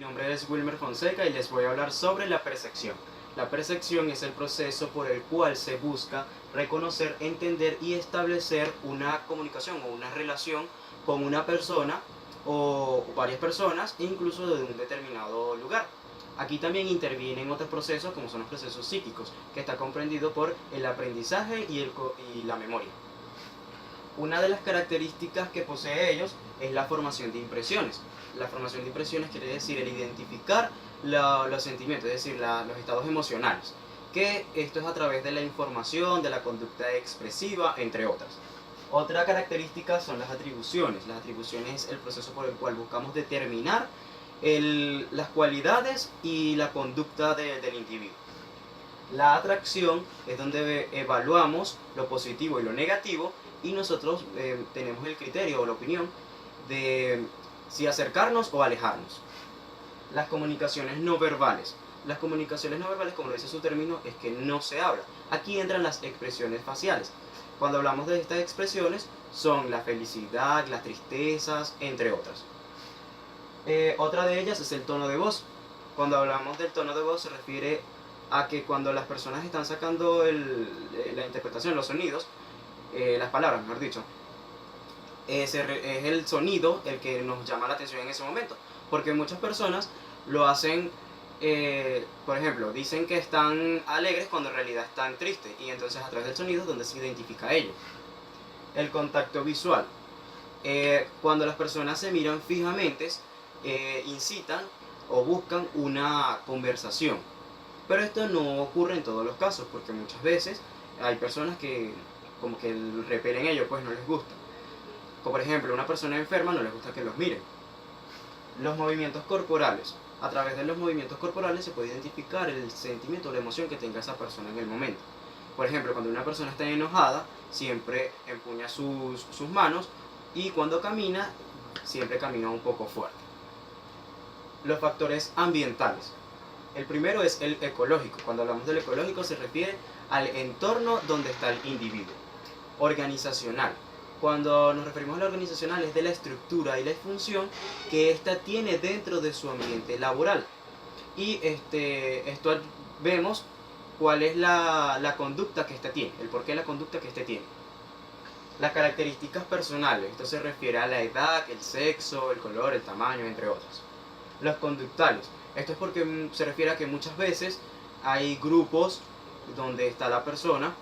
nombre es Wilmer Fonseca y les voy a hablar sobre la percepción. La percepción es el proceso por el cual se busca reconocer, entender y establecer una comunicación o una relación con una persona o varias personas, incluso de un determinado lugar. Aquí también intervienen otros procesos como son los procesos psíquicos, que está comprendido por el aprendizaje y la memoria. Una de las características que posee ellos es la formación de impresiones. La formación de impresiones quiere decir el identificar los sentimientos, es decir, los estados emocionales, que esto es a través de la información, de la conducta expresiva, entre otras. Otra característica son las atribuciones. Las atribuciones es el proceso por el cual buscamos determinar las cualidades y la conducta del individuo. La atracción es donde evaluamos lo positivo y lo negativo y nosotros tenemos el criterio o la opinión de si acercarnos o alejarnos. Las comunicaciones no verbales. Las comunicaciones no verbales, como lo dice su término, es que no se habla. Aquí entran las expresiones faciales. Cuando hablamos de estas expresiones son la felicidad, las tristezas, entre otras. Otra de ellas es el tono de voz. Cuando hablamos del tono de voz se refiere a que cuando las personas están sacando la interpretación, los sonidos, las palabras, mejor dicho, es el sonido el que nos llama la atención en ese momento. Porque muchas personas lo hacen, por ejemplo, dicen que están alegres cuando en realidad están tristes. Y entonces a través del sonido es donde se identifica a ello. El contacto visual. Cuando las personas se miran fijamente, incitan o buscan una conversación. Pero esto no ocurre en todos los casos, porque muchas veces hay personas que como que repelen ello, pues no les gusta. Como por ejemplo, una persona enferma no les gusta que los miren. Los movimientos corporales. A través de los movimientos corporales se puede identificar el sentimiento o la emoción que tenga esa persona en el momento. Por ejemplo, cuando una persona está enojada, siempre empuña sus manos y cuando camina, siempre camina un poco fuerte. Los factores ambientales. El primero es el ecológico. Cuando hablamos del ecológico se refiere al entorno donde está el individuo. Organizacional. Cuando nos referimos a la organizacional es de la estructura y la función que ésta tiene dentro de su ambiente laboral. Y esto vemos cuál es la conducta que ésta tiene, el porqué de la conducta que éste tiene. Las características personales, esto se refiere a la edad, el sexo, el color, el tamaño, entre otras. Los conductales, esto es porque se refiere a que muchas veces hay grupos donde está la persona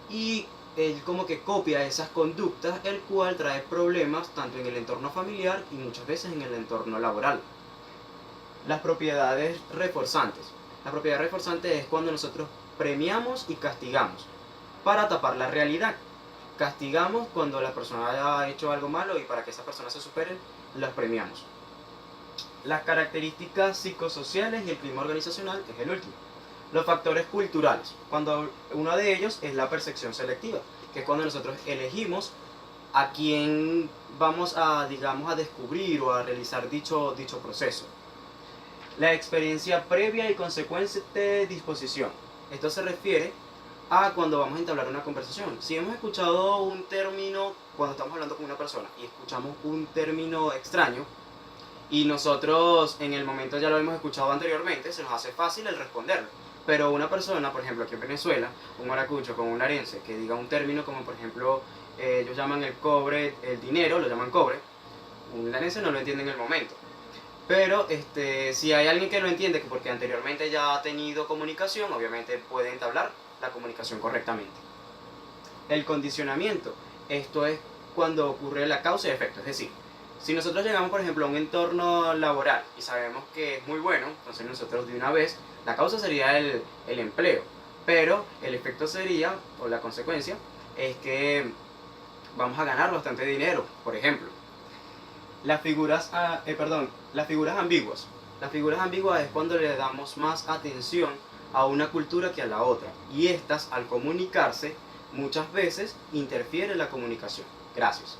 y él como que copia esas conductas, el cual trae problemas tanto en el entorno familiar y muchas veces en el entorno laboral. Las propiedades reforzantes. La propiedad reforzante es cuando nosotros premiamos y castigamos para tapar la realidad. Castigamos cuando la persona ha hecho algo malo y para que esa persona se supere, las premiamos. Las características psicosociales y el clima organizacional es el último. Los factores culturales, cuando uno de ellos es la percepción selectiva, que es cuando nosotros elegimos a quién vamos a, digamos, a descubrir o a realizar dicho proceso. La experiencia previa y consecuente disposición. Esto se refiere a cuando vamos a entablar una conversación. Si hemos escuchado un término cuando estamos hablando con una persona y escuchamos un término extraño, y nosotros en el momento ya lo hemos escuchado anteriormente, se nos hace fácil el responderlo. Pero una persona, por ejemplo aquí en Venezuela, un maracucho con un arense que diga un término como por ejemplo, ellos llaman el cobre, el dinero, lo llaman cobre, un arense no lo entiende en el momento. Pero si hay alguien que lo entiende, porque anteriormente ya ha tenido comunicación, obviamente puede entablar la comunicación correctamente. El condicionamiento, esto es cuando ocurre la causa y efecto, es decir, si nosotros llegamos, por ejemplo, a un entorno laboral y sabemos que es muy bueno, entonces nosotros de una vez, la causa sería el empleo, pero el efecto sería, o la consecuencia, es que vamos a ganar bastante dinero, por ejemplo. Las figuras ambiguas. Las figuras ambiguas es cuando le damos más atención a una cultura que a la otra, y estas, al comunicarse, muchas veces interfieren en la comunicación. Gracias.